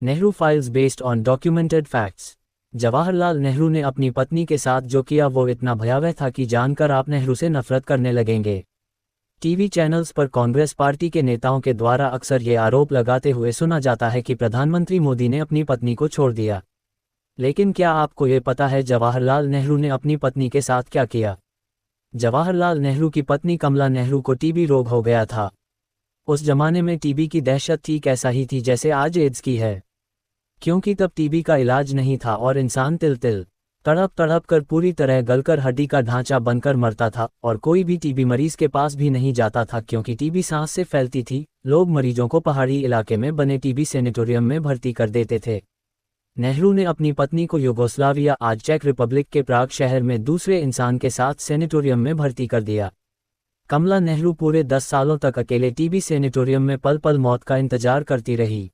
Nehru files based on documented facts. Jawaharlal Nehru ने अपनी पत्नी के साथ जो किया वो इतना भयावह था कि जानकर आप नेहरू से नफरत करने लगेंगे। टीवी चैनल्स पर कांग्रेस पार्टी के नेताओं के द्वारा अक्सर ये आरोप लगाते हुए सुना जाता है कि प्रधानमंत्री मोदी ने अपनी पत्नी को छोड़ दिया। लेकिन क्या आपको ये पता है जवाहरलाल नेहरू ने अपनी पत्नी के साथ क्या किया? जवाहरलाल नेहरू की पत्नी कमला नेहरू को टीबी रोग हो गया था। उस जमाने में टीबी की दहशत ठीक ऐसा ही थी जैसे आज एड्स की है, क्योंकि तब टीबी का इलाज नहीं था और इंसान तिल तिल तड़प तड़प कर पूरी तरह गलकर हड्डी का ढांचा बनकर मरता था और कोई भी टीबी मरीज के पास भी नहीं जाता था क्योंकि टीबी सांस से फैलती थी। लोग मरीजों को पहाड़ी इलाके में बने टीबी सैनिटोरियम में भर्ती कर देते थे। नेहरू ने अपनी पत्नी को यूगोस्लाविया आज चेक रिपब्लिक के प्राग शहर में दूसरे इंसान के साथ सैनिटोरियम में भर्ती कर दिया। कमला नेहरू पूरे 10 सालों तक अकेले टीबी सैनिटोरियम में पल पल मौत का इंतजार करती रही।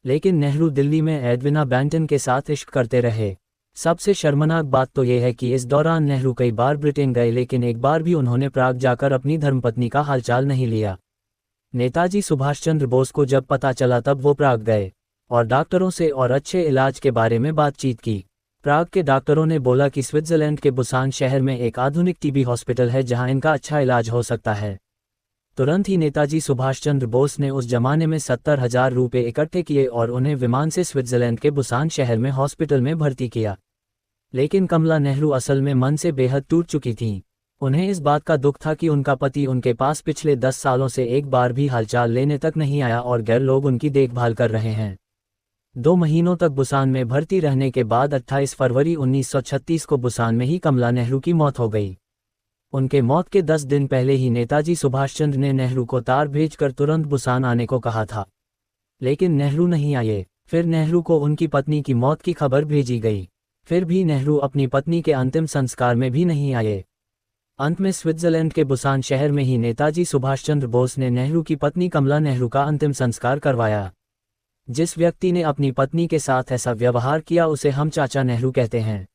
लेकिन नेहरू दिल्ली में एडविना बैंटन के साथ इश्क करते रहे। सबसे शर्मनाक बात तो यह है कि इस दौरान नेहरू कई बार ब्रिटेन गए लेकिन एक बार भी उन्होंने प्राग जाकर अपनी धर्मपत्नी का हालचाल नहीं लिया। नेताजी सुभाष चंद्र बोस को जब पता चला तब वो प्राग गए और डॉक्टरों से और अच्छे इलाज के बारे में बातचीत की। प्राग के डॉक्टरों ने बोला कि स्विट्जरलैंड के बुसान शहर में एक आधुनिक टीबी हॉस्पिटल है जहां इनका अच्छा इलाज हो सकता है। तुरंत ही नेताजी सुभाष चंद्र बोस ने उस जमाने में 70,000 रुपये इकट्ठे किए और उन्हें विमान से स्विट्जरलैंड के बुसान शहर में हॉस्पिटल में भर्ती किया। लेकिन कमला नेहरू असल में मन से बेहद टूट चुकी थीं। उन्हें इस बात का दुख था कि उनका पति उनके पास पिछले 10 सालों से एक बार भी हालचाल लेने तक नहीं आया और गैर लोग उनकी देखभाल कर रहे हैं। 2 महीनों तक बुसान में भर्ती रहने के बाद 28 फरवरी 1936 को बुसान में ही कमला नेहरू की मौत हो गई। उनके मौत के 10 दिन पहले ही नेताजी सुभाष चंद्र ने नेहरू को तार भेजकर तुरंत बुसान आने को कहा था, लेकिन नेहरू नहीं आए। फिर नेहरू को उनकी पत्नी की मौत की खबर भेजी गई। फिर भी नेहरू अपनी पत्नी के अंतिम संस्कार में भी नहीं आए। अंत में स्विट्जरलैंड के बुसान शहर में ही नेताजी सुभाष चंद्र बोस ने नेहरू की पत्नी कमला नेहरू का अंतिम संस्कार करवाया। जिस व्यक्ति ने अपनी पत्नी के साथ ऐसा व्यवहार किया उसे हम चाचा नेहरू कहते हैं।